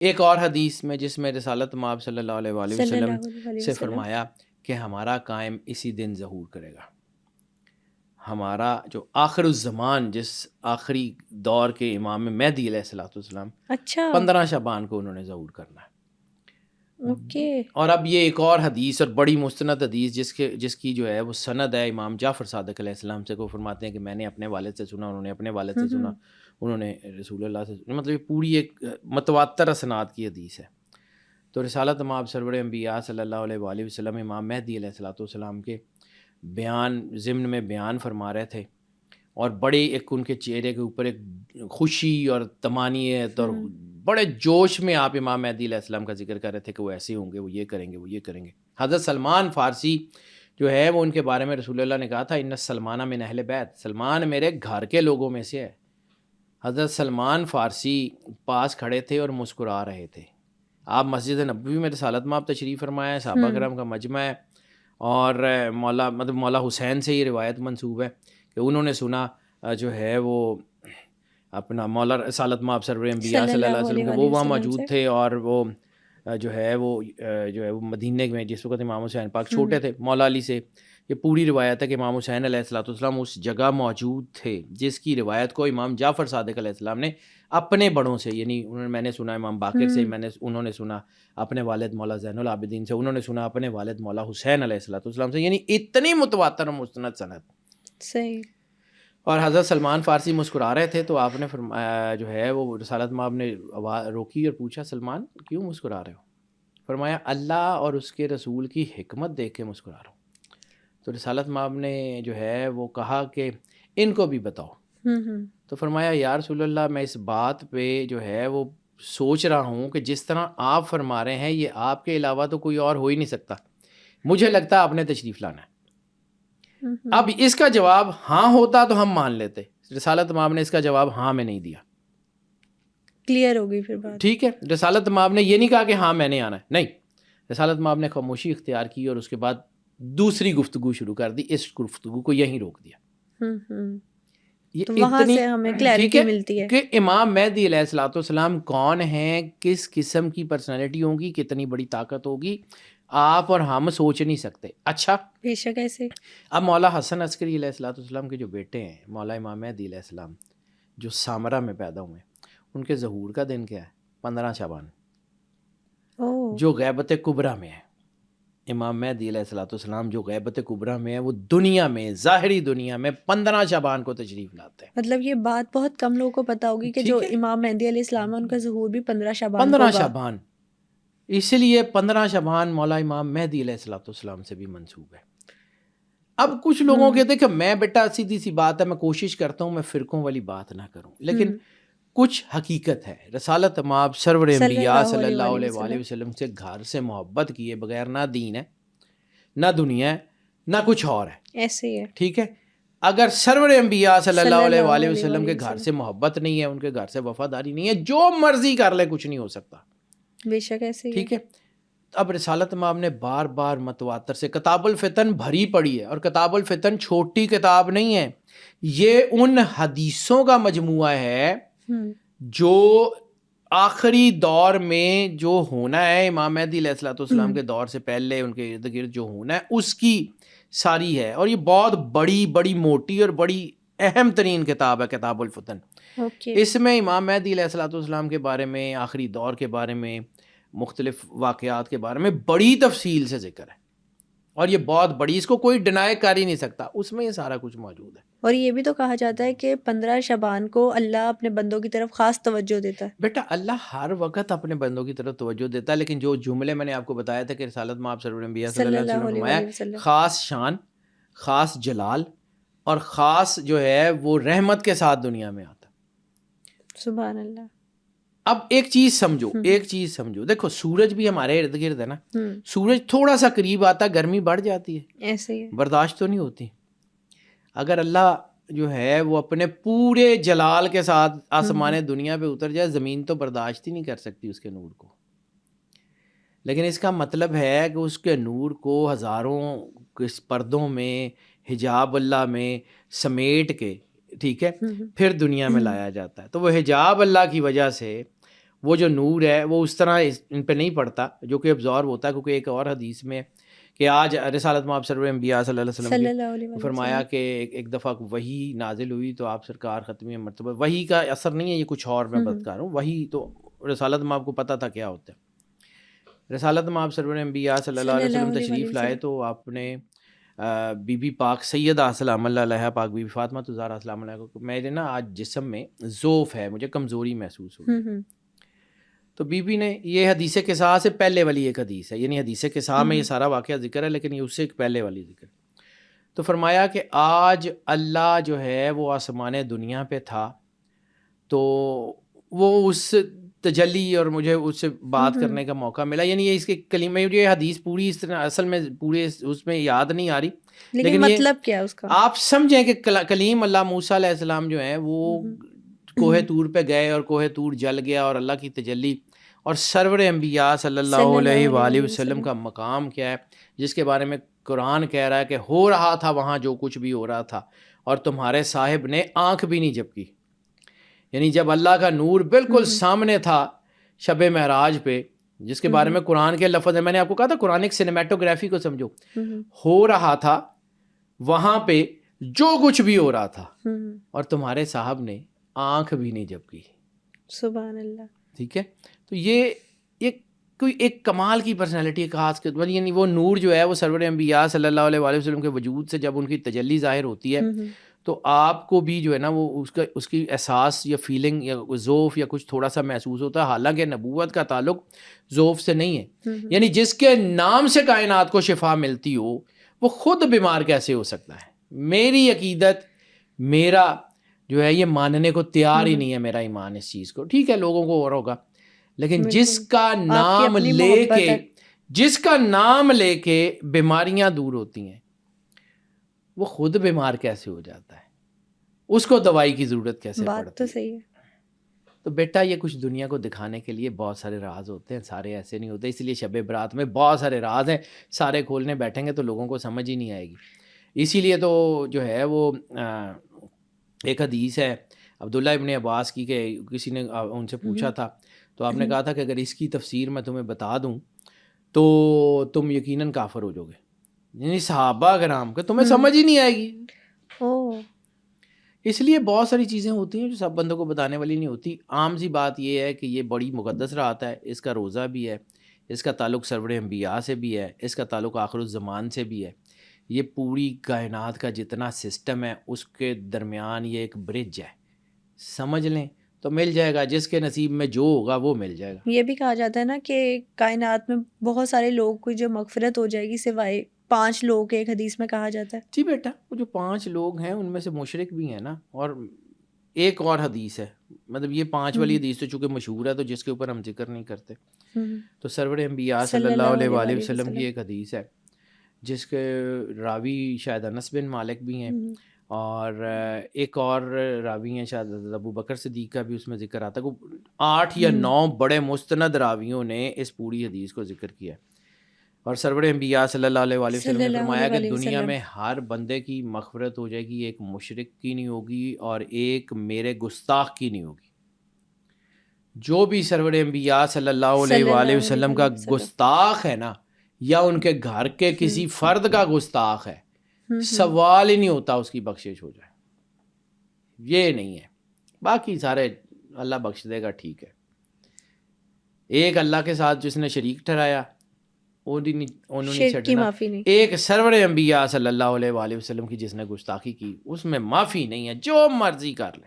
ایک اور حدیث میں جس میں رسالت مآب صلی اللہ علیہ وآلہ صلی وسلم اللہ علیہ سے وسلم. فرمایا کہ ہمارا قائم اسی دن ظہور کرے گا. ہمارا جو آخر الزمان، جس آخری دور کے امام مہدی علیہ الصلوۃ والسلام، اچھا 15 شعبان کو انہوں نے ظہور کرنا ہے. اوکے. اور اب یہ ایک اور حدیث اور بڑی مستند حدیث جس کی جو ہے وہ سند ہے امام جعفر صادق علیہ السلام سے، کو فرماتے ہیں کہ میں نے اپنے والد سے سنا، انہوں نے اپنے والد سے سنا، انہوں نے رسول اللہ سے سنا. مطلب یہ پوری ایک متواتر اسناد کی حدیث ہے. تو رسالت مآب سرور انبیاء صلی اللہ علیہ وآلہ وسلم امام مہدی علیہ الصلوۃ والسلام کے بیان ضمن میں بیان فرما رہے تھے، اور بڑے ایک ان کے چہرے کے اوپر ایک خوشی اور طمانینت اور بڑے جوش میں آپ امام مہدی علیہ السلام کا ذکر کر رہے تھے کہ وہ ایسے ہوں گے، وہ یہ کریں گے، وہ یہ کریں گے. حضرت سلمان فارسی جو ہے وہ ان کے بارے میں رسول اللہ نے کہا تھا ان سلمان من اہل بیت، سلمان میرے گھر کے لوگوں میں سے ہے. حضرت سلمان فارسی پاس کھڑے تھے اور مسکرا رہے تھے. آپ مسجد نبوی میں رسالت مآب تشریف فرمایا ہے، صحابہ کرام کا مجمع ہے، اور مولا حسین سے یہ روایت منسوب ہے کہ انہوں نے سنا جو ہے وہ اپنا مولا رسالت مآب سرور انبیاء صلی اللہ علیہ وسلم کے وہ وہاں موجود تھے، اور وہ جو ہے وہ مدینے میں جس وقت امام حسین پاک چھوٹے تھے مولا علی سے. یہ پوری روایت ہے کہ امام حسین علیہ الصلوۃ والسلام اس جگہ موجود تھے، جس کی روایت کو امام جعفر صادق علیہ السلام نے اپنے بڑوں سے، یعنی میں نے سنا امام باقر سے، انہوں نے سنا اپنے والد مولا زین العابدین سے، انہوں نے سنا اپنے والد مولا حسین علیہ الصلوۃ والسلام سے، یعنی اتنی متواتر و مستند سند. صحیح. اور حضرت سلمان فارسی مسکرا رہے تھے تو آپ نے فرمایا جو ہے وہ رسالت مآب نے روکی اور پوچھا سلمان کیوں مسکرا رہے ہو؟ فرمایا اللہ اور اس کے رسول کی حکمت دیکھ کے مسکرا رہا ہوں. تو رسالت مآب نے جو ہے وہ کہا کہ ان کو بھی بتاؤ. تو فرمایا یا رسول اللہ میں اس بات پہ جو ہے وہ سوچ رہا ہوں کہ جس طرح آپ فرما رہے ہیں یہ آپ کے علاوہ تو کوئی اور ہو ہی نہیں سکتا، مجھے لگتا ہے آپ نے تشریف لانا ہے. اب اس کا جواب ہاں ہوتا تو ہم مان لیتے. رسالت مآب نے اس کا جواب ہاں میں نہیں دیا. کلیئر ہو گئی پھر بات. ٹھیک ہے، رسالت مآب نے یہ نہیں کہا کہ ہاں میں نے آنا ہے، نہیں، رسالت مآب نے خاموشی اختیار کی اور اس کے بعد دوسری گفتگو شروع کر دی، اس گفتگو کو یہیں روک دیا. یہ تو وہاں اتنی سے ہمیں ٹھیک کلیئرٹی ہے ملتی ہے کہ امام مہدی علیہ الصلوۃ والسلام کون ہیں، کس قسم کی پرسنالٹی ہوگی، کتنی بڑی طاقت ہوگی، آپ اور ہم سوچ نہیں سکتے. اچھا بے شک ایسے. اب مولا حسن عسکری علیہ الصلوۃ والسلام کے جو بیٹے ہیں مولا امام مہدی علیہ السلام، جو سامرہ میں پیدا ہوئے، ان کے ظہور کا دن کیا ہے؟ 15 شعبان، جو غیبت کبریٰ میں ہے. امام مہدی علیہ الصلوۃ والسلام جو غیبت کبریٰ میں ہے، وہ دنیا میں، ظاہری دنیا میں 15 شعبان کو تشریف لاتے ہیں. مطلب یہ بات بہت کم لوگوں کو پتہ ہوگی کہ جو امام مہدی علیہ السلام ہے ان کا ظہور بھی 15 شعبان کو 15 ہوگا. شعبان، اسی لیے 15 شعبان مولا امام مہدی علیہ الصلوۃ والسلام سے بھی منسوب ہے. اب کچھ لوگوں کے دیکھیں میں بیٹا سیدھی سی بات ہے، میں کوشش کرتا ہوں میں فرقوں والی بات نہ کروں، لیکن کچھ حقیقت ہے. رسالت مآب سرور انبیاء صلی اللہ علیہ وآلہ وسلم سے گھر سے محبت کیے بغیر نہ دین ہے، نہ دنیا ہے، نہ کچھ اور ہے. ایسے ہی ہے. ٹھیک ہے، اگر سرور انبیاء صلی اللہ علیہ وآلہ وسلم کے گھر سے محبت نہیں ہے، ان کے گھر سے وفاداری نہیں ہے، جو مرضی کر لے کچھ نہیں ہو سکتا. بے شک ایسے ہی. ٹھیک ہے. اب رسالت مآب نے بار بار متواتر سے کتاب الفتن بھری پڑی ہے، اور کتاب الفتن چھوٹی کتاب نہیں ہے، یہ ان حدیثوں کا مجموعہ ہے جو آخری دور میں جو ہونا ہے، امام مہدی علیہ الصلوۃ والسلام کے دور سے پہلے ان کے ارد گرد جو ہونا ہے اس کی ساری ہے. اور یہ بہت بڑی موٹی اور بڑی اہم ترین کتاب ہے کتاب الفتن. اس میں امام مہدی علیہ الصلوۃ والسلام کے بارے میں، آخری دور کے بارے میں، مختلف واقعات کے بارے میں بڑی تفصیل سے ذکر ہے، اور یہ بہت بڑی، اس کو کوئی ڈینائی کر ہی نہیں سکتا، اس میں یہ سارا کچھ موجود ہے. اور یہ بھی تو کہا جاتا ہے کہ 15 شعبان کو اللہ اپنے بندوں کی طرف خاص توجہ دیتا ہے. بیٹا اللہ ہر وقت اپنے بندوں کی طرف توجہ دیتا ہے، لیکن جو جملے میں نے آپ کو بتایا تھا کہ رسالت مآب سرور انبیاء صلی اللہ علیہ وسلم نے فرمایا خاص شان، خاص جلال اور خاص جو ہے وہ رحمت کے ساتھ دنیا میں آتا. سبحان اللہ. اب ایک چیز سمجھو، دیکھو سورج بھی ہمارے ارد گرد ہے نا، سورج تھوڑا سا قریب آتا گرمی بڑھ جاتی ہے، ایسے ہی برداشت تو نہیں ہوتی. اگر اللہ جو ہے وہ اپنے پورے جلال کے ساتھ آسمان دنیا پہ اتر جائے، زمین تو برداشت ہی نہیں کر سکتی اس کے نور کو. لیکن اس کا مطلب ہے کہ اس کے نور کو ہزاروں پردوں میں، حجاب اللہ میں سمیٹ کے، ٹھیک ہے، پھر دنیا میں لایا جاتا ہے. تو وہ حجاب اللہ کی وجہ سے وہ جو نور ہے وہ اس طرح ان پہ نہیں پڑتا جو کہ ابزارو ہوتا ہے، کیونکہ ایک اور حدیث میں کہ آج رسالت مآب سرور انبیاء صلی اللہ علیہ صلی وسلم اللہ علیہ کے وآلہ فرمایا وسلم۔ کہ ایک دفعہ وحی نازل ہوئی تو آپ سرکار ختمی مرتبہ، وحی کا اثر نہیں ہے یہ کچھ اور میں بات کر رہا ہوں، وحی تو رسالت مآب کو پتہ تھا کیا ہوتا ہے۔ رسالت مآب سرور انبیاء صلی اللہ علیہ وسلم تشریف لائے تو آپ نے بی بی پاک سیدہ سلام اللہ علیہ پاک بی بی فاطمہ الزہرا سلام اللہ کو، میرے نا آج جسم میں ضعف ہے، مجھے کمزوری محسوس ہو رہی ہے۔ تو بی بی نے، یہ حدیث قصا سے پہلے والی ایک حدیث ہے، یعنی حدیث قصا میں یہ سارا واقعہ ذکر ہے لیکن یہ اس سے ایک پہلے والی ذکر ہے۔ تو فرمایا کہ آج اللہ جو ہے وہ آسمان دنیا پہ تھا تو وہ اس تجلی اور مجھے اس سے بات کرنے کا موقع ملا، یعنی یہ اس کے کلمے، یہ حدیث پوری اس طرح اصل میں پورے اس میں یاد نہیں آ رہی، لیکن یہ مطلب کیا اس کا آپ سمجھیں کہ کلیم اللہ موسیٰ علیہ السلام جو ہیں وہ کوہ طور پہ گئے اور کوہ طور جل گیا اور اللہ کی تجلی، اور سرور انبیاء صلی اللہ علیہ وآلہ وسلم کا مقام کیا ہے جس کے بارے میں قرآن کہہ رہا ہے کہ ہو رہا تھا وہاں جو کچھ بھی ہو رہا تھا اور تمہارے صاحب نے آنکھ بھی نہیں جھپکی، یعنی جب اللہ کا نور بالکل سامنے تھا شب معراج پہ، جس کے بارے میں قرآن کے لفظ ہے، میں نے آپ کو کہا تھا قرآن ایک سنیمیٹوگرافی کو سمجھو، ہو رہا تھا وہاں پہ جو کچھ بھی ہو رہا تھا اور تمہارے صاحب نے آنکھ بھی نہیں جھپکی، سبحان اللہ۔ ٹھیک ہے، تو یہ کوئی ایک کمال کی پرسنالٹی ہے خاص، یعنی وہ نور جو ہے وہ سرور انبیاء صلی اللہ علیہ وآلہ وسلم کے وجود سے جب ان کی تجلی ظاہر ہوتی ہے تو آپ کو بھی جو ہے نا وہ اس کی احساس یا فیلنگ یا ذوف یا کچھ تھوڑا سا محسوس ہوتا ہے، حالانکہ نبوت کا تعلق ذوف سے نہیں ہے، یعنی جس کے نام سے کائنات کو شفا ملتی ہو وہ خود بیمار کیسے ہو سکتا ہے؟ میری عقیدت، میرا جو ہے یہ ماننے کو تیار ہی نہیں ہے میرا ایمان اس چیز کو، ٹھیک ہے لوگوں کو اور ہوگا، لیکن جس کا نام لے کے بیماریاں دور ہوتی ہیں وہ خود بیمار کیسے ہو جاتا ہے؟ اس کو دوائی کی ضرورت کیسے پڑتی ہے؟ بات تو صحیح ہے۔ تو بیٹا یہ کچھ دنیا کو دکھانے کے لیے بہت سارے راز ہوتے ہیں، سارے ایسے نہیں ہوتے، اس لیے شب برات میں بہت سارے راز ہیں، سارے کھولنے بیٹھیں گے تو لوگوں کو سمجھ ہی نہیں آئے گی۔ اسی لیے تو جو ہے وہ ایک حدیث ہے عبداللہ ابن عباس کی، کہ کسی نے ان سے پوچھا تھا تو آپ نے کہا تھا کہ اگر اس کی تفسیر میں تمہیں بتا دوں تو تم یقیناً کافر ہو جاؤ گے، یعنی صحابہ کرام کہ تمہیں سمجھ ہی نہیں آئے گی۔ اس لیے بہت ساری چیزیں ہوتی ہیں جو سب بندوں کو بتانے والی نہیں ہوتی۔ عام سی بات یہ ہے کہ یہ بڑی مقدس رات ہے، اس کا روزہ بھی ہے، اس کا تعلق سرور انبیاء سے بھی ہے، اس کا تعلق آخر الزمان سے بھی ہے، یہ پوری کائنات کا جتنا سسٹم ہے اس کے درمیان یہ ایک برج ہے، سمجھ لیں تو مل جائے گا، جس کے نصیب میں جو ہوگا وہ مل جائے گا۔ یہ بھی کہا جاتا ہے نا کہ کائنات میں بہت سارے لوگ کو جو مغفرت ہو جائے گی سوائے 5 لوگوں کے، ایک حدیث میں کہا جاتا ہے۔ جی بیٹا، وہ جو 5 لوگ ہیں ان میں سے مشرک بھی ہیں نا، اور ایک اور حدیث ہے، مطلب یہ 5 والی حدیث تو چونکہ مشہور ہے تو جس کے اوپر ہم ذکر نہیں کرتے، تو سرور انبیاء صلی اللہ علیہ وآلہ وسلم کی ایک حدیث ہے جس کے راوی شاید انس بن مالک بھی ہیں، اور ایک اور راوی ہیں شاید ابو بکر صدیق کا بھی اس میں ذکر آتا ہے، 8 یا 9 بڑے مستند راویوں نے اس پوری حدیث کو ذکر کیا ہے، اور سرور انبیاء صلی اللہ علیہ وآلہ وسلم نے فرمایا کہ دنیا میں ہر بندے کی مغفرت ہو جائے گی، ایک مشرک کی نہیں ہوگی اور ایک میرے گستاخ کی نہیں ہوگی۔ جو بھی سرور انبیاء صلی اللہ علیہ وآلہ وسلم کا گستاخ ہے نا، یا ان کے گھر کے کسی فرد کا گستاخ ہے، سوال ہی نہیں ہوتا اس کی بخشش ہو جائے، یہ نہیں ہے، باقی سارے اللہ بخش دے گا، ٹھیک ہے۔ ایک اللہ کے ساتھ جس نے شریک ٹھہرایا انہوں نے چھٹنا، ایک سرور انبیاء صلی اللہ علیہ وآلہ وسلم کی جس نے گستاخی کی اس میں معافی نہیں ہے، جو مرضی کر لے۔